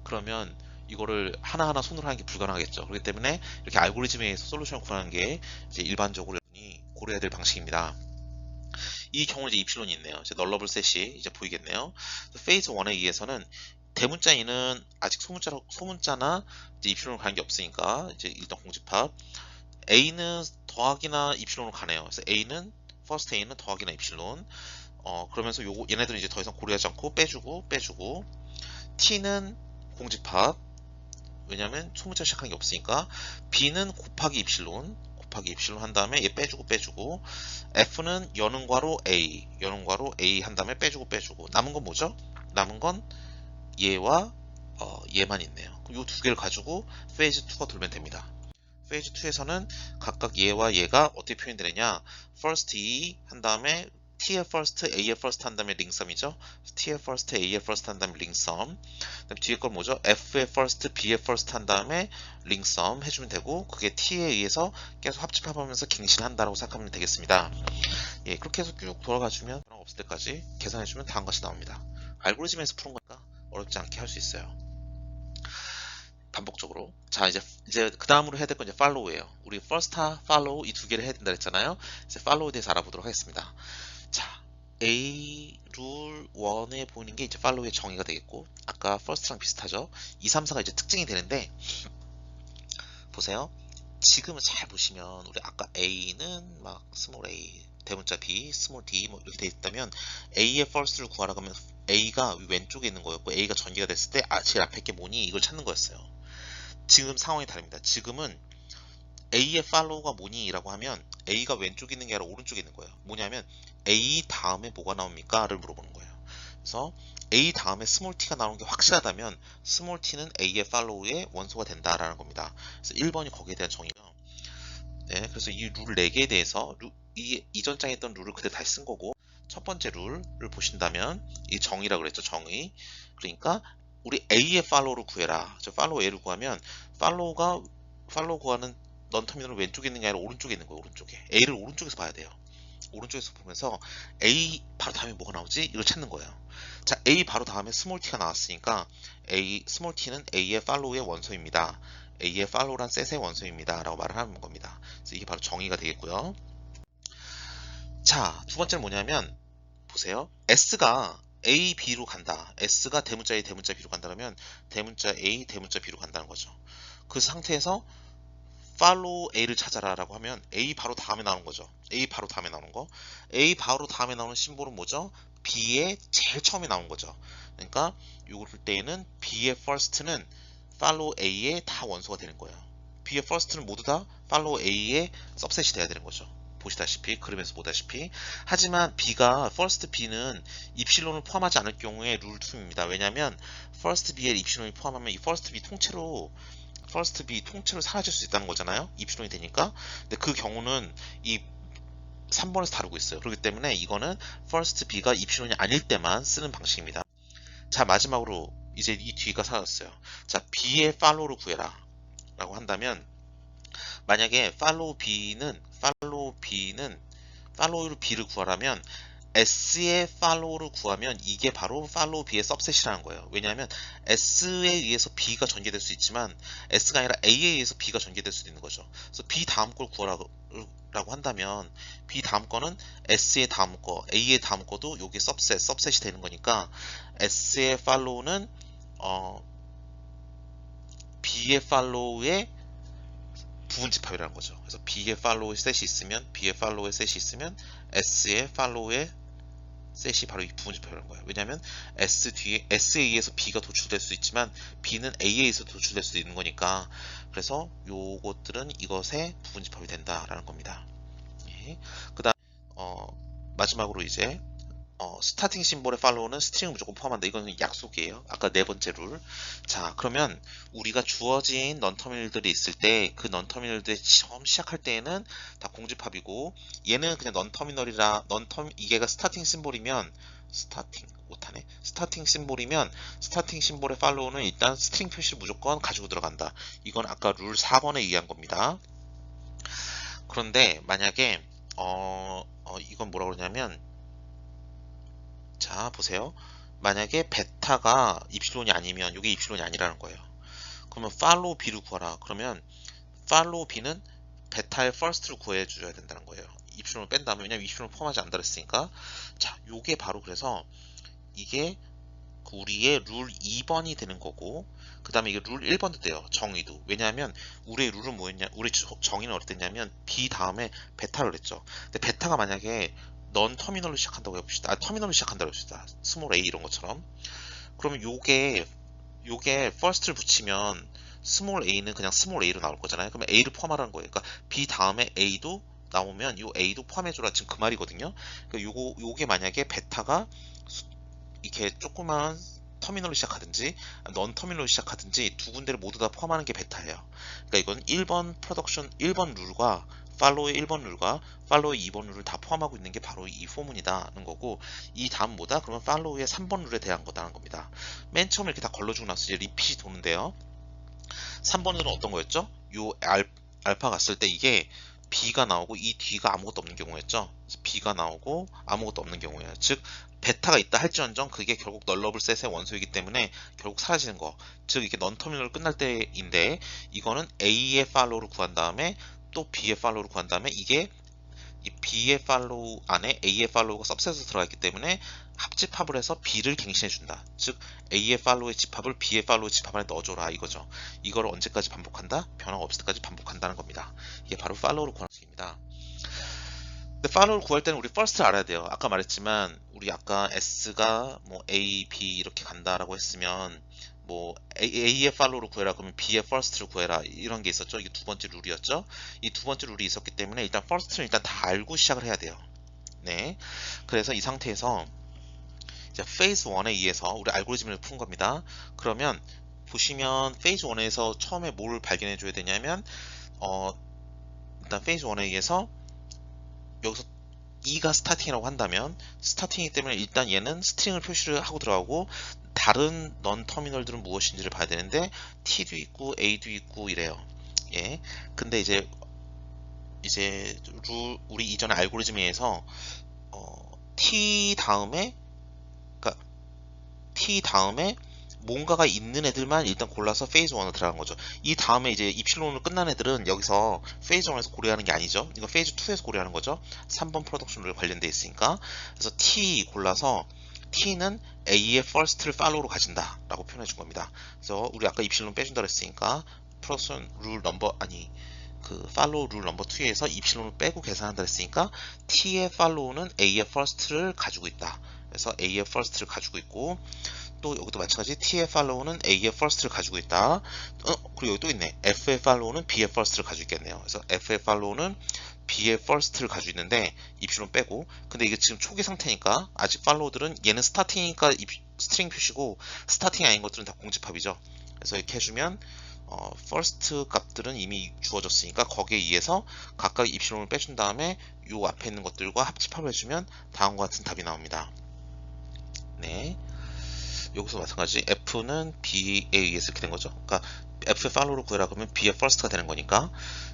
그러면 이거를 하나하나 손으로 하는 게 불가능하겠죠. 그렇기 때문에 이렇게 알고리즘에 의해서 솔루션을 구하는 게 이제 일반적으로 고려해야 될 방식입니다. 이 경우는 이제 입실론이 있네요. 이제 널러블 셋이 이제 보이겠네요. 페이즈 1에 의해서는 대문자 E는 아직 소문자나 이제 입실론으로 가는 게 없으니까 이제 일단 공집합. A는 더하기나 입실론으로 가네요. 그래서 first A는 더하기나 입실론. 그러면서 요거 얘네들은 이제 더 이상 고려하지 않고 빼주고. T는 공집합. 왜냐면 소문자 시작한 게 없으니까. B는 곱하기 입실론 한 다음에 얘 빼주고. F는 여는 괄호 A 한 다음에 빼주고. 남은 건 뭐죠? 남은 건 얘와 얘만 있네요. 이 두 개를 가지고 페이즈 2가 돌면 됩니다. 페이즈 2에서는 각각 얘와 얘가 어떻게 표현되느냐, first E 한 다음에 T의 first, A의 first 한 다음에 링썸이죠. T의 first, A의 first 한 다음에 링썸. 그다음 뒤에 건 뭐죠? F의 first, B의 first 한 다음에 링썸 해주면 되고, 그게 T에 의해서 계속 합집합하면서 갱신한다라고 생각하면 되겠습니다. 예, 그렇게 해서 쭉 돌아가주면 변화가 없을 때까지 계산해주면 다음 것이 나옵니다. 알고리즘에서 푸는 거니까 어렵지 않게 할 수 있어요. 반복적으로. 자, 이제 그 다음으로 해야 될 건 이제 follow예요. 우리 first, follow 이 두 개를 해야 된다 했잖아요. 이제 follow에 대해서 알아보도록 하겠습니다. 자, A 룰 1에 보이는 게 이제 follow의 정의가 되겠고, 아까 first랑 비슷하죠. 2, 3, 4가 이제 특징이 되는데, 보세요. 지금은 잘 보시면 우리 아까 A는 막 스몰 a, 대문자 B, 스몰 d 뭐 이렇게 돼 있다면 A의 first를 구하라고 하면 A가 왼쪽에 있는 거였고 A가 전개가 됐을 때 제일 앞에 게 뭐니? 이걸 찾는 거였어요. 지금 상황이 다릅니다. 지금은 A의 follow가 뭐니? 라고 하면 A가 왼쪽에 있는 게 아니라 오른쪽에 있는 거예요. 뭐냐면 A 다음에 뭐가 나옵니까? 를 물어보는 거예요. 그래서 A 다음에 스몰 t가 나오는 게 확실하다면 스몰 t는 A의 follow의 원소가 된다라는 겁니다. 그래서 1번이 거기에 대한 정의가. 네, 그래서 이 룰 4개에 대해서 이전 장에 있던 룰을 그대로 다시 쓴 거고, 첫 번째 룰을 보신다면 이 정의라고 그랬죠. 정의. 그러니까 우리 A의 follow를 구해라. 저 follow A를 구하면 follow 구하는 넌터미널은 왼쪽에 있는 게 아니라 오른쪽에 있는 거예요. 오른쪽에. A를 오른쪽에서 봐야 돼요. 오른쪽에서 보면서 A 바로 다음에 뭐가 나오지? 이걸 찾는 거예요. 자, A 바로 다음에 스몰 t가 나왔으니까 스몰 t는 A의 follow의 원소입니다. A의 follow란 셋의 원소입니다. 라고 말을 하는 겁니다. 그래서 이게 바로 정의가 되겠고요. 자, 두 번째는 뭐냐면 보세요. S가 A, B로 간다. S가 대문자 A, 대문자 B로 간다면 대문자 A, 대문자 B로 간다는 거죠. 그 상태에서 follow A를 찾아라 라고 하면 A 바로 다음에 나오는 거죠. A 바로 다음에 나오는 거. A 바로 다음에 나오는 심볼은 뭐죠? B의 제일 처음에 나온 거죠. 그러니까 이걸 볼 때에는 B의 first는 follow A의 다 원소가 되는 거예요. B의 first는 모두 다 follow A의 subset이 돼야 되는 거죠. 보시다시피 그림에서 보다시피. 하지만 B가 first B는 입실론을 포함하지 않을 경우에 룰 2입니다. 왜냐하면 first B에 입실론이 포함하면 이 first B 통째로 사라질 수 있다는 거잖아요. 입실론이 되니까. 근데 그 경우는 이 3번에서 다루고 있어요. 그렇기 때문에 이거는 first B가 입실론이 아닐 때만 쓰는 방식입니다. 자, 마지막으로 이제 이 뒤가 사라졌어요. 자, B의 follow를 구해라 라고 한다면 만약에 follow로 B를 구하라면 S의 follow를 구하면 이게 바로 follow B의 subset이라는 거예요. 왜냐하면 S에 의해서 B가 전개될 수 있지만 S가 아니라 A에 의해서 B가 전개될 수도 있는 거죠. 그래서 B 다음 걸 구하라고 한다면 B 다음 거는 S의 다음 거, A의 다음 거도 요게 subset이 되는 거니까 S의 follow는 B의 follow의 부분 집합이라는 거죠. 그래서 B의 follow의 셋이 있으면 S의 follow의 셋이 바로 이 부분 집합이라는 거예요. 왜냐하면 S에 의해서 B가 도출될 수 있지만 B는 A에 의해서 도출될 수도 있는 거니까. 그래서 요것들은 이것의 부분 집합이 된다라는 겁니다. 예. 그다음 마지막으로 이제 스타팅 심볼의 팔로우는 스트링을 무조건 포함한다. 이거는 약속이에요. 아까 네 번째 룰. 자, 그러면 우리가 주어진 넌터미널들이 있을 때 그 넌터미널들이 처음 시작할 때에는 다 공집합이고 얘는 그냥 이게가 스타팅 심볼이면 스타팅 심볼의 팔로우는 일단 스트링 표시를 무조건 가지고 들어간다. 이건 아까 룰 4번에 의한 겁니다. 그런데 만약에 이건 뭐라고 그러냐면 자, 보세요. 만약에 베타가 입실론이 아니면 이게 입실론이 아니라는 거예요. 그러면 follow B를 구하라. 그러면 follow B는 베타의 first를 구해 줘야 된다는 거예요. 입실론을 뺀 다음에 왜냐면 입실론을 포함하지 않는다 그랬으니까. 자, 요게 바로 그래서 이게 우리의 룰 2번이 되는 거고 그 다음에 이게 룰 1번도 돼요. 정의도. 왜냐하면 우리의 룰은 뭐였냐? 우리 정의는 어땠냐면 B 다음에 베타를 했죠. 근데 베타가 만약에 넌 터미널로 시작한다고 해봅시다. 터미널로 시작한다고 해봅시다. 스몰 a 이런 것처럼. 그러면 요게 first를 붙이면 스몰 a는 그냥 스몰 a로 나올 거잖아요. 그러면 a를 포함하라는 거예요. 그러니까 b 다음에 a도 나오면 요 a도 포함해줘라 지금 그 말이거든요. 그러니까 요게 만약에 베타가 이렇게 조그만 터미널로 시작하든지 넌 터미널로 시작하든지 두 군데를 모두 다 포함하는 게 베타예요. 그러니까 이건 1번 룰과 팔로우의 1번 룰과 팔로우의 2번 룰을 다 포함하고 있는 게 바로 이 포문이다는 거고, 이 다음 뭐다? 그러면 팔로우의 3번 룰에 대한 거다는 겁니다. 맨 처음에 이렇게 다 걸러주고 나서 이제 리핏이 도는데요. 3번 룰은 어떤 거였죠? 요 알파 갔을 때 이게 B가 나오고 이 뒤가 아무것도 없는 경우였죠. B가 나오고 아무것도 없는 경우예요. 즉 베타가 있다 할지언정 그게 결국 널러블 셋의 원소이기 때문에 결국 사라지는 거. 즉 이게 넌터미널 끝날 때인데, 이거는 A의 팔로우를 구한 다음에 또 B의 팔로우를 구한 다음에 이게 이 B의 팔로우 안에 A의 팔로우가 सब셋으로 들어가 있기 때문에 합집합을 해서 B를 갱신해 준다. 즉 A의 팔로우의 집합을 B의 팔로우의 집합 안에 넣어줘라 이거죠. 이거를 언제까지 반복한다? 변화가 없을 때까지 반복한다는 겁니다. 이게 바로 팔로우를 구하는 식입니다. 근데 팔로우를 구할 때는 우리 first를 알아야 돼요. 아까 말했지만 우리 아까 S가 뭐 A, B 이렇게 간다라고 했으면 뭐 A의 팔로우를 구해라 그러면 B의 first를 구해라 이런 게 있었죠. 이게 두 번째 룰이었죠. 이 두 번째 룰이 있었기 때문에 일단 first는 일단 다 알고 시작을 해야 돼요. 네. 그래서 이 상태에서 이제 페이즈 1에 의해서 우리 알고리즘을 푼 겁니다. 그러면 보시면 페이즈 1에서 처음에 뭘 발견해 줘야 되냐면 일단 페이즈 1에 의해서 여기서 2가 스타팅이라고 한다면 스타팅이기 때문에 일단 얘는 스트링을 표시를 하고 들어가고 다른 넌 터미널들은 무엇인지를 봐야 되는데 T도 있고 A도 있고 이래요. 예. 근데 이제 우리 이전의 알고리즘에 의해서 T 다음에 그러니까 T 다음에 뭔가가 있는 애들만 일단 골라서 페이즈 1으로 들어간 거죠. 이 다음에 이제 입실론으로 끝난 애들은 여기서 페이즈 1에서 고려하는 게 아니죠. 이거 페이즈 2에서 고려하는 거죠. 3번 프로덕션 룰 관련돼 있으니까. 그래서 T 골라서 T는 A의 first를 follow로 가진다 라고 표현해 준 겁니다. 그래서 우리 아까 입실론 빼준다 그랬으니까 프로덕션 룰 넘버 아니 그 팔로우 룰 넘버 2에서 입실론을 빼고 계산한다 했으니까 T의 follow는 A의 first를 가지고 있다. 그래서 A의 first를 가지고 있고, 또 여기도 마찬가지 T의 follow는 A의 first를 가지고 있다. 그리고 여기 또 있네. F의 follow는 B의 first를 가지고 있겠네요. 그래서 F의 follow는 B의 first를 가지고 있는데 입실론 빼고, 근데 이게 지금 초기 상태니까 아직 follow들은 얘는 스타팅이니까 스트링 표시고 스타팅이 아닌 것들은 다 공집합이죠. 그래서 이렇게 해주면 first 값들은 이미 주어졌으니까 거기에 의해서 각각 입실론을 빼준 다음에 요 앞에 있는 것들과 합집합을 해주면 다음과 같은 답이 나옵니다. 네. 여기서 마찬가지 F는 B에 의해서 이렇게 된 거죠. 그러니까 F의 follow를 구해라 그러면 B의 first가 되는 거니까.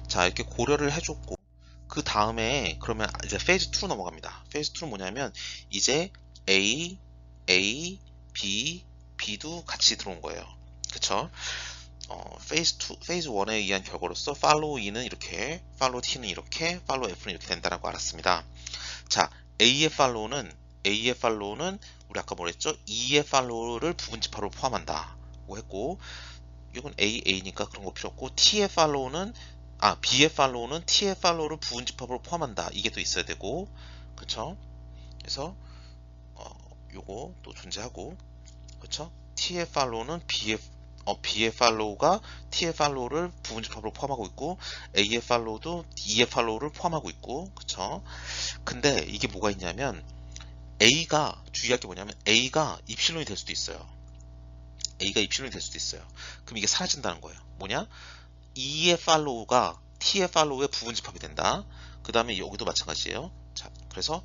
자, 이렇게 고려를 해줬고, 그 다음에 그러면 이제 페이즈 2로 넘어갑니다. 페이즈 2는 뭐냐면 이제 A, B, B도 같이 들어온 거예요. 그쵸? 페이즈 1에 의한 결과로서 팔로우 E는 이렇게, 팔로우 T는 이렇게, 팔로우 F는 이렇게 된다고 알았습니다. 자, A의 팔로우는 우리 아까 뭐랬죠? E의 팔로우를 부분 집합으로 포함한다고 했고, 이건 A니까 그런 거 필요 없고, B의 팔로우는 T의 팔로우를 부분 집합으로 포함한다. 이게 또 있어야 되고, 그쵸? 그래서 요거 또 존재하고, 그쵸? T의 팔로우는 B의 팔로우가 T의 팔로우를 부분 집합으로 포함하고 있고, A의 팔로우도 E의 팔로우를 포함하고 있고, 그쵸? 근데 이게 뭐가 있냐면 A가 주의할 게 뭐냐면 A가 입실론이 될 수도 있어요. 그럼 이게 사라진다는 거예요. 뭐냐? E의 팔로우가 T의 팔로우의 부분 집합이 된다. 그 다음에 여기도 마찬가지예요. 자, 그래서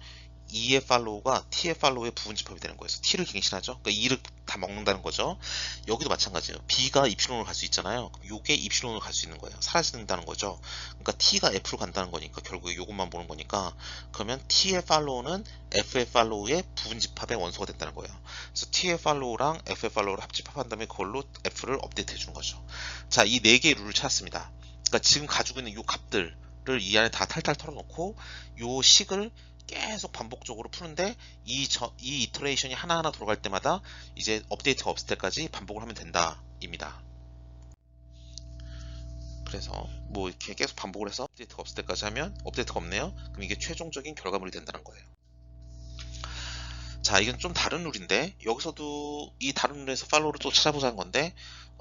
E의 팔로우가 T의 팔로우의 부분 집합이 되는 거예요. 그래서 T를 갱신하죠. 그러니까 E를 다 먹는다는 거죠. 여기도 마찬가지예요. B가 입실론으로 갈 수 있잖아요. 그럼 요게 입실론으로 갈 수 있는 거예요. 사라진다는 거죠. 그러니까 T가 F로 간다는 거니까 결국에 요것만 보는 거니까, 그러면 T의 팔로우는 F의 팔로우의 부분 집합의 원소가 된다는 거예요. 그래서 T의 팔로우랑 F의 팔로우를 합집합한 다음에 그걸로 F를 업데이트 해주는 거죠. 자, 이 네 개의 룰을 찾았습니다. 그러니까 지금 가지고 있는 요 값들을 이 안에 다 탈탈 털어놓고 요 식을 계속 반복적으로 푸는데 이 이터레이션이 하나하나 돌아갈 때마다 이제 업데이트가 없을 때까지 반복을 하면 된다 입니다. 그래서 뭐 이렇게 계속 반복을 해서 업데이트가 없을 때까지 하면 업데이트가 없네요. 그럼 이게 최종적인 결과물이 된다는 거예요. 자, 이건 좀 다른 룰인데 여기서도 이 다른 룰에서 팔로우를 또 찾아보자는 건데,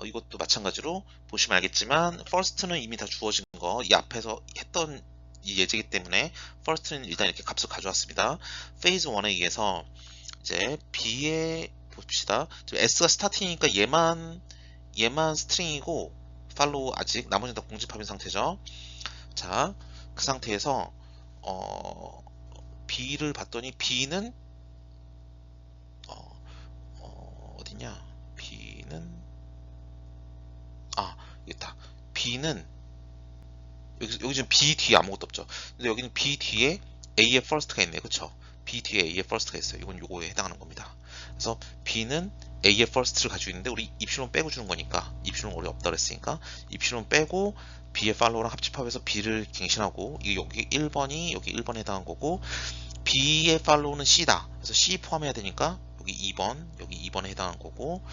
이것도 마찬가지로 보시면 알겠지만 first는 이미 다 주어진 거 이 앞에서 했던 이 예제이기 때문에 first는 일단 이렇게 값을 가져왔습니다. 페이즈 1에 의해서 이제 B에 봅시다. 지금 S가 스타팅이니까 얘만 스트링이고 팔로우 아직 나머지는 다 공집합인 상태죠. 자, 그 상태에서 B를 봤더니 B는 어디냐? B는 여기 있다. B는 여기 지금 B 뒤에 아무것도 없죠. 근데 여기는 B 뒤에 A의 first가 있네요. 그쵸? B 뒤에 A의 first가 있어요. 이건 요거에 해당하는 겁니다. 그래서 B는 A의 first를 가지고 있는데 우리 입실론 빼고 주는 거니까 입실론 원래 없다 그랬으니까 입실론 빼고 B의 follow랑 합집합해서 B를 갱신하고 여기 1번이 여기 1번에 해당한 거고 B의 follow는 C다. 그래서 C 포함해야 되니까 여기 2번 여기 2번에 해당한 거고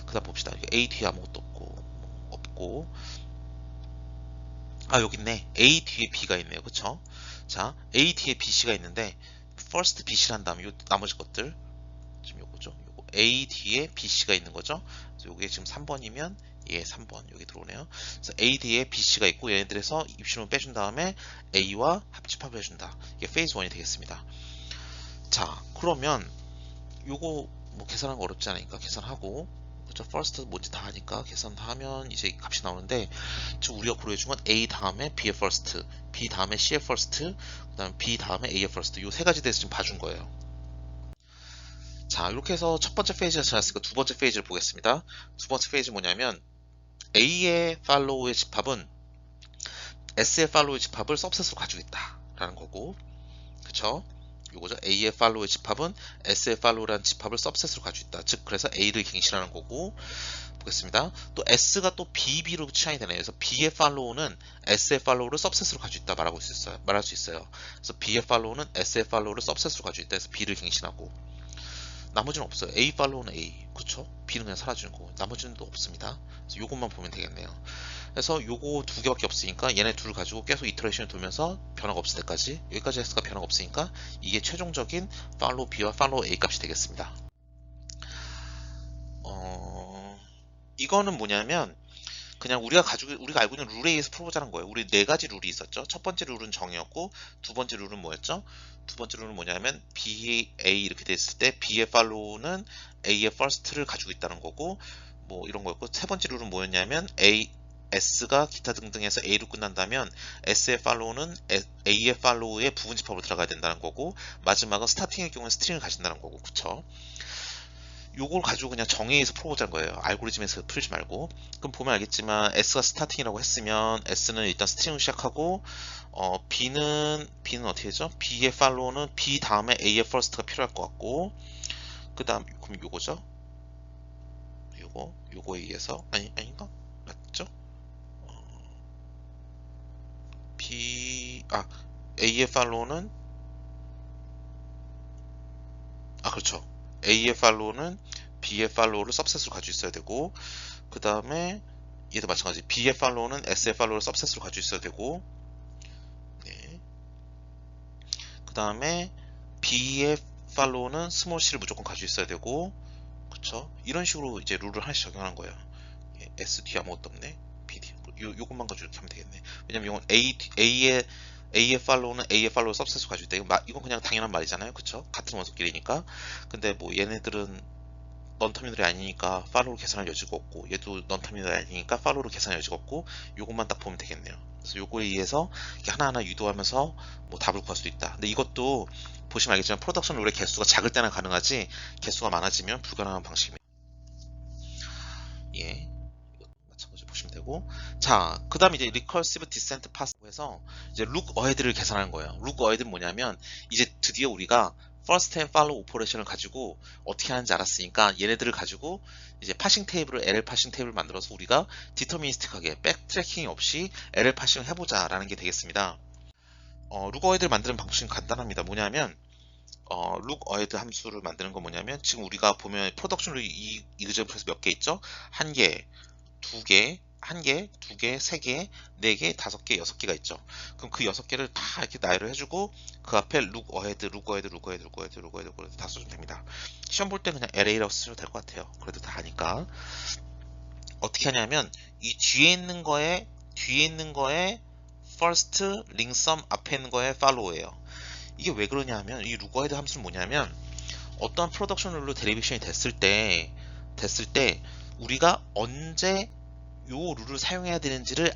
그 다음 봅시다. A 뒤에 아무것도 없고 여기 있네. A 뒤에 B가 있네요. 그쵸? 자, A 뒤에 BC가 있는데 first BC를 한 다음에 요 나머지 것들 지금 요거죠. 요거 A 뒤에 BC가 있는 거죠. 그래서 요게 지금 3번이면 예, 3번 여기 들어오네요. 그래서 A 뒤에 BC가 있고 얘네들에서 입실문 빼준 다음에 A와 합집합을 해준다. 이게 페이즈 1이 되겠습니다. 자, 그러면 요거 뭐 계산하는 거 어렵지 않으니까 계산하고 그쵸? first 뭔지 다 하니까 계산 다 하면 이제 값이 나오는데 지금 우리가 고려해준 건 A 다음에 B의 first, B 다음에 C의 first, 그 다음에 B 다음에 A의 first 요 세 가지 대해서 지금 봐준 거예요. 자, 이렇게 해서 첫 번째 페이지가 지났으니까 두 번째 페이지를 보겠습니다. 두 번째 페이지 뭐냐면 A의 follow의 집합은 S의 follow의 집합을 subset으로 가지고 있다 라는 거고 그쵸? 요거죠. A의 follow의 집합은 S의 follow라는 집합을 subset으로 가지고 있다. 즉 그래서 A를 갱신하는 거고 보겠습니다. 또 S가 또 BB로 취향이 되네요. 그래서 B의 follow는 S의 follow를 subset으로 가지고 있다 말할 수 있어요. 그래서 B의 follow는 S의 follow를 subset으로 가지고 있다. 해서 B를 갱신하고 나머지는 없어요. A follow는 A 그쵸? B는 그냥 사라지는 거고 나머지는 또 없습니다. 그래서 요것만 보면 되겠네요. 그래서 요거 두 개밖에 없으니까 얘네 둘 가지고 계속 이터레이션을 돌면서 변화가 없을 때까지 여기까지 S가 변화가 없으니까 이게 최종적인 follow B와 follow A 값이 되겠습니다. 이거는 뭐냐면 그냥 우리가 알고 있는 룰에 의해서 풀어보자는 거예요. 우리 네 가지 룰이 있었죠. 첫 번째 룰은 정이었고 두 번째 룰은 뭐였죠? 두 번째 룰은 뭐냐면 B, A 이렇게 됐을 때 B의 follow는 A의 first를 가지고 있다는 거고 뭐 이런 거였고 세 번째 룰은 뭐였냐면 S가 기타 등등해서 A로 끝난다면 S의 follow는 A의 follow의 부분 집합으로 들어가야 된다는 거고 마지막은 스타팅의 경우에 스트링을 가진다는 거고 그쵸? 요걸 가지고 그냥 정의에서 풀어보자는 거예요. 알고리즘에서 풀지 말고. 그럼 보면 알겠지만 S가 스타팅이라고 했으면 S는 일단 스트링을 시작하고 B는 어떻게 되죠? B의 follow는 B 다음에 A의 first가 필요할 것 같고 그 다음 그럼 요거죠? 요거에 의해서 아닌가? 맞죠? A의 follow는 그렇죠. A의 follow는 B의 follow를 subset으로 가지고 있어야 되고 그 다음에 얘도 마찬가지 B의 follow는 S의 follow를 subset으로 가지고 있어야 되고 네. 그 다음에 B의 follow는 small c를 무조건 가지고 있어야 되고 그쵸? 이런 식으로 이제 룰을 하나씩 적용하는 거예요. S 뒤에 아무것도 없네. B 뒤에 요것만 가지고 이렇게 하면 되겠네. 왜냐면 이건 A의 follow는 A의 follow를 subset으로 가지고 있다. 이건 그냥 당연한 말이잖아요. 그쵸? 같은 원소끼리니까. 근데 뭐 얘네들은 넌터미널이 아니니까 follow를 계산할 여지가 없고 얘도 넌터미널이 아니니까 follow를 계산할 여지가 없고 요것만 딱 보면 되겠네요. 그래서 요거에 의해서 하나하나 유도하면서 뭐 답을 구할 수도 있다. 근데 이것도 보시면 알겠지만 프로덕션 룰의 개수가 작을 때나 가능하지 개수가 많아지면 불가능한 방식입니다. 예. 마찬가지로 보시면 되고 자, 그 다음에 이제 recursive descent pass라고 해서 이제 look ahead를 계산하는 거예요. look ahead는 뭐냐면 이제 드디어 우리가 first and follow 오퍼레이션을 가지고 어떻게 하는지 알았으니까 얘네들을 가지고 이제 파싱 테이블을 LL 파싱 테이블을 만들어서 우리가 디터미니스틱하게 백트래킹 없이 LL 파싱을 해보자 라는 게 되겠습니다. look ahead를 만드는 방식은 간단합니다. 뭐냐면 look ahead 함수를 만드는 건 뭐냐면 지금 우리가 보면 프로덕션 이 그래프에서 몇 개 있죠? 한 개, 두 개, 한 개, 두 개, 세 개, 네 개, 다섯 개, 여섯 개가 있죠. 그럼 그 여섯 개를 다 이렇게 나열을 해주고 그 앞에 look ahead, look ahead, look ahead, look ahead, look ahead 다 써주면 됩니다. 시험 볼 때 그냥 LA라고 쓰셔도 될 것 같아요. 그래도 다 하니까. 어떻게 하냐면 이 뒤에 있는 거에 first, ring sum 앞에 있는 거에 follow예요. 이게 왜 그러냐 하면 이 look ahead 함수는 뭐냐면 어떠한 프로덕션 룰로 데리베이션이 됐을 때 우리가 언제 요 룰을 사용해야 되는지를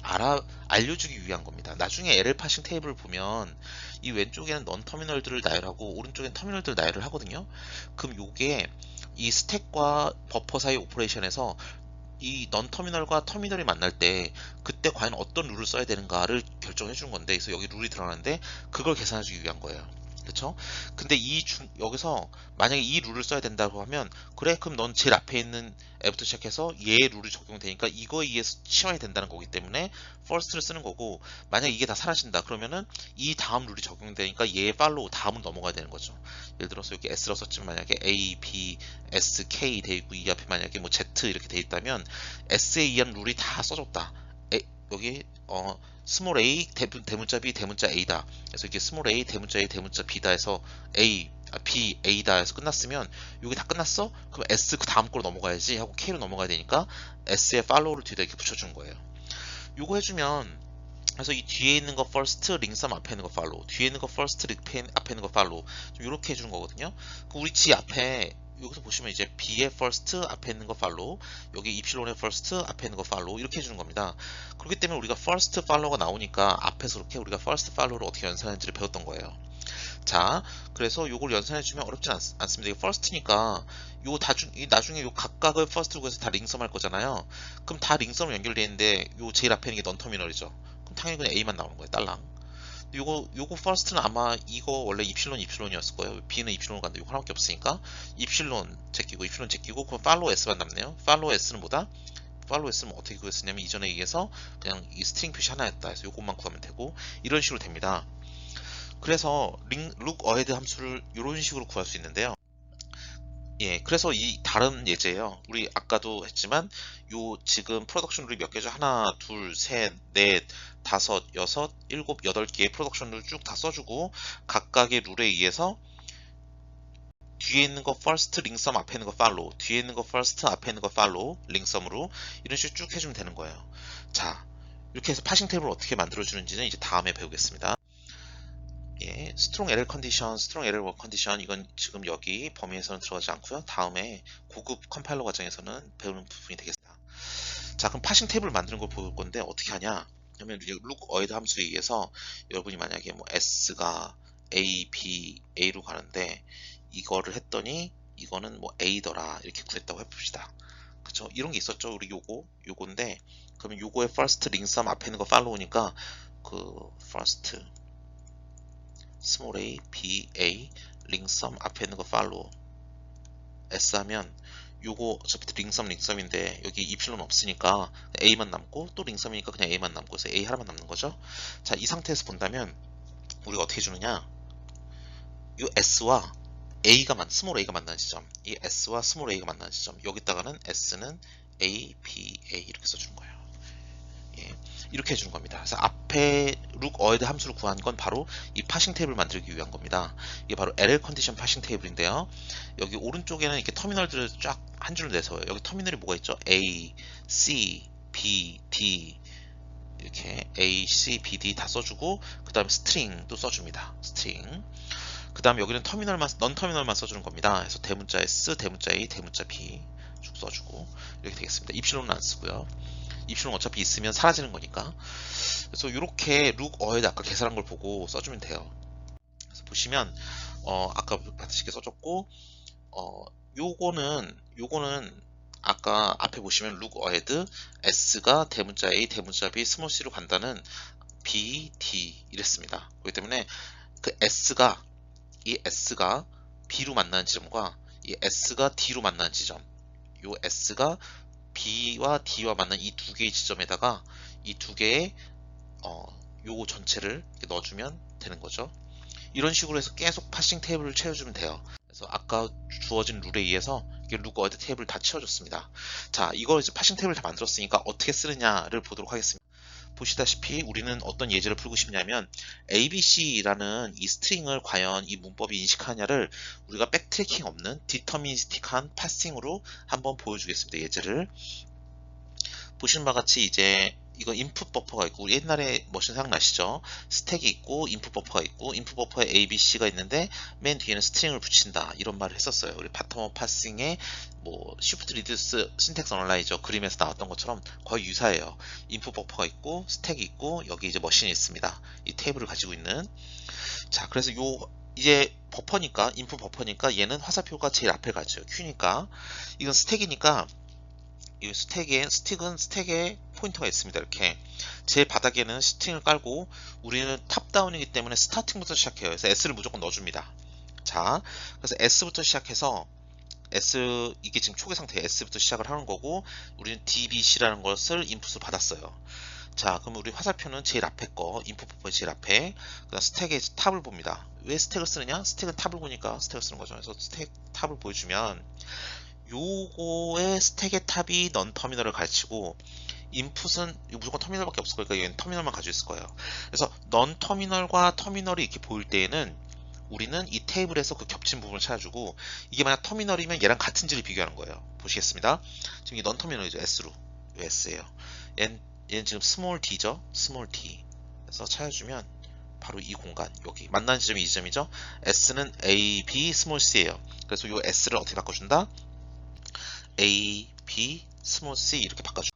알려주기 위한 겁니다. 나중에 LL 파싱 테이블을 보면 이 왼쪽에는 넌 터미널들을 나열하고 오른쪽엔 터미널들을 나열을 하거든요. 그럼 요게 이 스택과 버퍼 사이 오퍼레이션에서 이 넌 터미널과 터미널이 만날 때 그때 과연 어떤 룰을 써야 되는가를 결정해 주는 건데, 그래서 여기 룰이 들어가는데 그걸 계산해 주기 위한 거예요. 그쵸? 근데 여기서 만약에 이 룰을 써야 된다고 하면, 그래 그럼 넌 제일 앞에 있는 앱부터 시작해서 얘의 룰이 적용되니까 이거에 의해서 치환이 된다는 거기 때문에 first를 쓰는 거고, 만약에 이게 다 사라진다 그러면은 이 다음 룰이 적용되니까 얘의 팔로우 다음은 넘어가야 되는 거죠. 예를 들어서 여기 S라고 썼지만 만약에 A, B, S, K 돼 있고 이 앞에 만약에 뭐 Z 이렇게 돼 있다면 S에 의한 룰이 다 써줬다. 여기 스몰 a 대문자 b 대문자 a다. 그래서 이게 스몰 a 대문자 a 대문자 b다 해서 b a다 해서 끝났으면 여기 다 끝났어? 그럼 s 그 다음 거로 넘어가야지 하고 k로 넘어가야 되니까 s의 follow를 뒤에다 이렇게 붙여준 거예요. 요거 해주면, 그래서 이 뒤에 있는 거 first, 링썸 앞에 있는 거 follow, 뒤에 있는 거 first, 앞에 있는 거 follow, 좀 이렇게 해주는 거거든요. 그럼 우리 G 앞에 여기서 보시면 이제 B의 first 앞에 있는 거 follow, 여기 이플론의 first 앞에 있는 거 follow 이렇게 해주는 겁니다. 그렇기 때문에 우리가 first follow가 나오니까 앞에서 이렇게 우리가 first follow를 어떻게 연산하는지를 배웠던 거예요. 자, 그래서 요걸 연산해주면 어렵진 않습니다. 이게 first니까 요 나중에 요 각각을 first로 구해서 다 링썸 할 거잖아요. 그럼 다 링썸으로 연결되어 있는데 요 제일 앞에 있는 게 넌 터미널이죠. 그럼 당연히 그냥 A만 나오는 거예요. 딸랑. 요거 first는 아마 이거 원래 이플론이었을 거예요. B는 이플론으로 갔는데 요거 하나밖에 없으니까 이플론 제끼고 그럼 팔로우 S만 남네요. 팔로우 S는 뭐다? 팔로우 S는 어떻게 구했었냐면 이전에 의해서 그냥 이 스트링 표시 하나였다 해서 요것만 구하면 되고, 이런 식으로 됩니다. 그래서 look ahead 함수를 이런 식으로 구할 수 있는데요. 예, 그래서 이 다른 예제예요. 우리 아까도 했지만 요 지금 프로덕션 룰이 몇 개죠? 하나, 둘, 셋, 넷, 다섯, 여섯, 일곱, 여덟 개의 프로덕션 룰 쭉 다 써주고 각각의 룰에 의해서 뒤에 있는 거 first 링썸 앞에 있는 거 follow, 뒤에 있는 거 first 앞에 있는 거 follow 링썸으로 이런 식으로 쭉 해주면 되는 거예요. 자, 이렇게 해서 파싱 테이블을 어떻게 만들어주는지는 이제 다음에 배우겠습니다. 예, 스트롱 에러 컨디션, 스트롱 에러 워 컨디션, 이건 지금 여기 범위에서는 들어가지 않고요. 다음에 고급 컴파일러 과정에서는 배우는 부분이 되겠습니다. 자, 그럼 파싱 테이블을 만드는 걸 볼 건데 어떻게 하냐? 그러면 이제 look ahead 함수에 의해서 여러분이 만약에 뭐 s가 a, b, a로 가는데 이거를 했더니 이거는 뭐 a더라 이렇게 구했다고 해봅시다. 그쵸? 이런 게 있었죠. 우리 요건데, 그러면 요거의 first 링썸 앞에 있는 거 follow니까 그 first 스몰 a, b, a, 링썸 앞에 있는 거 팔로우 s 하면 요거 어차피 링썸인데 여기 이필론 없으니까 a만 남고 또 링썸이니까 그냥 a만 남고 해서 a 하나만 남는 거죠. 자, 이 상태에서 본다면 우리가 어떻게 주느냐, 요 s와 스몰 a가 만나는 지점, 이 s와 스몰 a가 만나는 지점, 여기다가는 s는 a, b, a 이렇게 써주는 거예요. 예, 이렇게 해주는 겁니다. 그래서 앞에 look ahead 함수를 구한 건 바로 이 파싱 테이블을 만들기 위한 겁니다. 이게 바로 LL 컨디션 파싱 테이블인데요. 여기 오른쪽에는 이렇게 터미널들을 쫙 한 줄을 내서요. 여기 터미널이 뭐가 있죠? A, C, B, D 이렇게 A, C, B, D 다 써주고 그 다음에 스트링도 써줍니다. 스트링. 그 다음에 여기는 넌 터미널만 써주는 겁니다. 그래서 대문자 S, 대문자 A, 대문자 B 쭉 써주고 이렇게 되겠습니다. 입실론은 안 쓰고요. 입실은 어차피 있으면 사라지는 거니까. 그래서 이렇게 look ahead 아까 계산한 걸 보고 써주면 돼요. 그래서 보시면 아까 같이 이렇게 써줬고 요거는 아까 앞에 보시면 look ahead s가 대문자 A, 대문자 B, 스몰 c로 간다는 B, D 이랬습니다. 그렇기 때문에 이 S가 B로 만나는 지점과 이 S가 D로 만나는 지점, 요 S가 B와 D와 만난 이 두 개의 지점에다가 이 두 개의 요거 전체를 넣어주면 되는 거죠. 이런 식으로 해서 계속 파싱 테이블을 채워주면 돼요. 그래서 아까 주어진 룰에 의해서 look ahead 테이블을 다 채워줬습니다. 자, 이걸 이제 파싱 테이블을 다 만들었으니까 어떻게 쓰느냐를 보도록 하겠습니다. 보시다시피 우리는 어떤 예제를 풀고 싶냐면 ABC라는 이 스트링을 과연 이 문법이 인식하냐를 우리가 백트래킹 없는 디터미니스틱한 파싱으로 한번 보여주겠습니다. 예제를 보시는 바와 같이 이제 이거 인풋 버퍼가 있고, 우리 옛날에 머신 생각나시죠? 스택이 있고 인풋 버퍼가 있고, 인풋 버퍼에 A, B, C가 있는데 맨 뒤에는 스트링을 붙인다, 이런 말을 했었어요. 우리 바텀업 파싱의 뭐 Shift Reduce Syntax Analyzer 그림에서 나왔던 것처럼 거의 유사해요. 인풋 버퍼가 있고 스택이 있고 여기 이제 머신이 있습니다. 이 테이블을 가지고 있는. 자, 그래서 요 이제 버퍼니까, 인풋 버퍼니까 얘는 화살표가 제일 앞에 가죠. Q니까. 이건 스택이니까 이 스택은 스택에 포인터가 있습니다. 이렇게 제일 바닥에는 스트링을 깔고, 우리는 탑다운이기 때문에 스타팅부터 시작해요. 그래서 S를 무조건 넣어줍니다. 자, 그래서 S부터 시작해서 이게 지금 초기 상태 S부터 시작을 하는 거고, 우리는 DBC라는 것을 인풋을 받았어요. 자, 그럼 우리 화살표는 제일 앞에 거, 인풋 버퍼의 제일 앞에, 그다음 스택의 탑을 봅니다. 왜 스택을 쓰느냐? 스택은 탑을 보니까 스택을 쓰는 거죠. 그래서 스택 탑을 보여주면, 요거의 스택의 탑이 넌 터미널을 가르치고, 인풋은 무조건 터미널밖에 없을 거니까 얘는 터미널만 가지고 있을 거예요. 그래서 넌 터미널과 터미널이 이렇게 보일 때에는 우리는 이 테이블에서 그 겹친 부분을 찾아주고, 이게 만약 터미널이면 얘랑 같은지를 비교하는 거예요. 보시겠습니다. 지금 이게 넌 터미널이죠. S로. 왜 S예요? 얘는 지금 스몰 D죠. 스몰 D. 그래서 찾아주면 바로 이 공간, 여기 만나는 지점이 이 지점이죠. S는 A, B, 스몰 C예요. 그래서 이 S를 어떻게 바꿔준다? A, B, 스몰 C 이렇게 바꿔줘.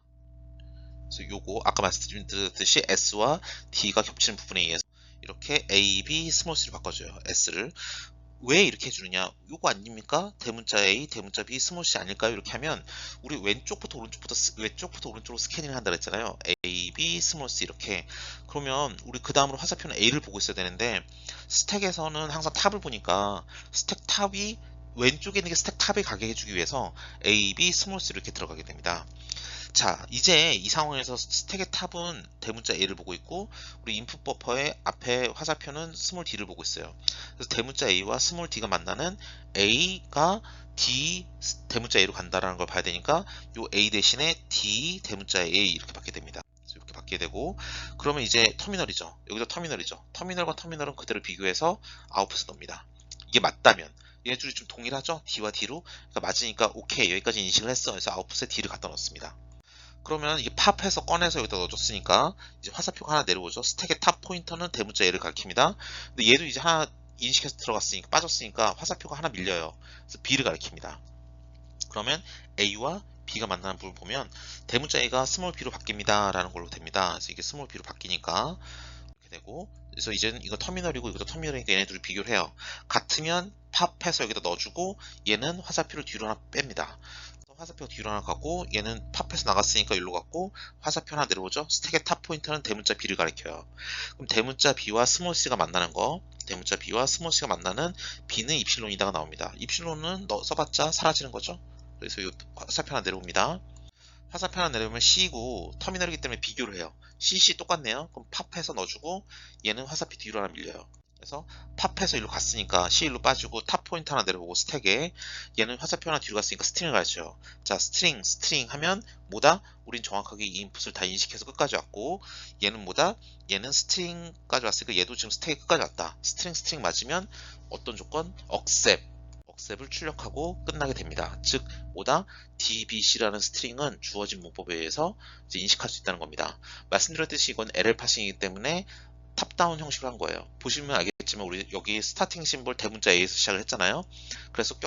그래서 요거 아까 말씀드렸듯이 S와 D가 겹치는 부분에 의해서 이렇게 A, B, 스몰 C를 바꿔줘요. S를. 왜 이렇게 해주느냐? 요거 아닙니까? 대문자 A, 대문자 B, 스몰 C 아닐까요? 이렇게 하면 우리 왼쪽부터 오른쪽으로 스캐닝을 한다 그랬잖아요. A, B, 스몰 C 이렇게. 그러면 우리 그 다음으로 화살표는 A를 보고 있어야 되는데, 스택에서는 항상 탑을 보니까 스택 탑이 왼쪽에 있는 게 스택 탑에 가게 해주기 위해서 A, B, 스몰 C 이렇게 들어가게 됩니다. 자, 이제 이 상황에서 스택의 탑은 대문자 A를 보고 있고, 우리 인풋 버퍼의 앞에 화살표는 스몰 D를 보고 있어요. 그래서 대문자 A와 스몰 D가 만나는 A가 D 대문자 A로 간다라는 걸 봐야 되니까, 요 A 대신에 D 대문자 A 이렇게 받게 됩니다. 이렇게 받게 되고, 그러면 이제 터미널이죠. 여기서 터미널이죠. 터미널과 터미널은 그대로 비교해서 아웃풋에 넣습니다. 이게 맞다면, 얘네 둘이 좀 동일하죠? D와 D로. 그러니까 맞으니까 오케이, 여기까지 인식을 했어. 그래서 아웃풋에 D를 갖다 넣습니다. 그러면 이게 팝해서 꺼내서 여기다 넣어줬으니까 이제 화살표가 하나 내려오죠. 스택의 탑 포인터는 대문자 A를 가리킵니다. 근데 얘도 이제 하나 인식해서 들어갔으니까, 빠졌으니까 화살표가 하나 밀려요. 그래서 B를 가리킵니다. 그러면 A와 B가 만나는 부분을 보면 대문자 A가 스몰 B로 바뀝니다 라는 걸로 됩니다. 그래서 이게 스몰 B로 바뀌니까 이렇게 되고, 그래서 이제는 이거 터미널이고 이것도 터미널이니까 얘네 둘이 비교를 해요. 같으면 팝해서 여기다 넣어주고, 얘는 화살표를 뒤로 하나 뺍니다. 화살표가 뒤로 하나 가고, 얘는 팝에서 나갔으니까 일로 갔고, 화살표 하나 내려오죠. 스택의 탑 포인터는 대문자 B를 가리켜요. 그럼 대문자 B와 스몰 C가 만나는 거, 대문자 B와 스몰 C가 만나는 B는 입실론이다가 나옵니다. 입실론은 써봤자 사라지는 거죠. 그래서 이 화살표 하나 내려옵니다. 화살표 하나 내려오면 C고 터미널이기 때문에 비교를 해요. CC 똑같네요. 그럼 팝해서 넣어주고, 얘는 화살표 뒤로 하나 밀려요. 그래서 팝해서 일로 갔으니까 C 일로 빠지고, 탑 포인트 하나 내려보고 스택에, 얘는 화살표 하나 뒤로 갔으니까 스트링을 가르쳐요. 자, 스트링 하면 뭐다? 우린 정확하게 이 인풋을 다 인식해서 끝까지 왔고, 얘는 뭐다? 얘는 스트링까지 왔으니까 얘도 지금 스택에 끝까지 왔다. 스트링 맞으면 어떤 조건? 억셉을 출력하고 끝나게 됩니다. 즉 뭐다? DBC라는 스트링은 주어진 문법에 의해서 이제 인식할 수 있다는 겁니다. 말씀드렸듯이 이건 LL 파싱이기 때문에 탑다운 형식으로 한 거예요. 보시면 알겠지만 우리 여기 스타팅 심볼 대문자 A에서 시작을 했잖아요. 그래서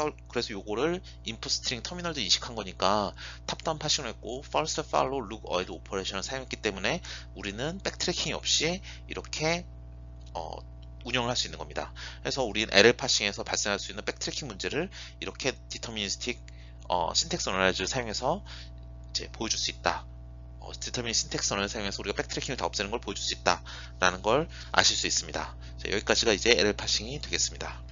요거를 인풋 스트링 터미널도 인식한 거니까 탑다운 파싱을 했고, first follow look ahead 오퍼레이션을 사용했기 때문에 우리는 백트래킹이 없이 이렇게 운영을 할 수 있는 겁니다. 그래서 우리는 LL 파싱에서 발생할 수 있는 백트래킹 문제를 이렇게 디터미니스틱 신텍스 어널라이저를 사용해서 이제 보여줄 수 있다. 디터미니 신텍스 언어를 사용해서 우리가 백트래킹을 다 없애는 걸 보여줄 수 있다 라는 걸 아실 수 있습니다. 자, 여기까지가 이제 LL 파싱이 되겠습니다.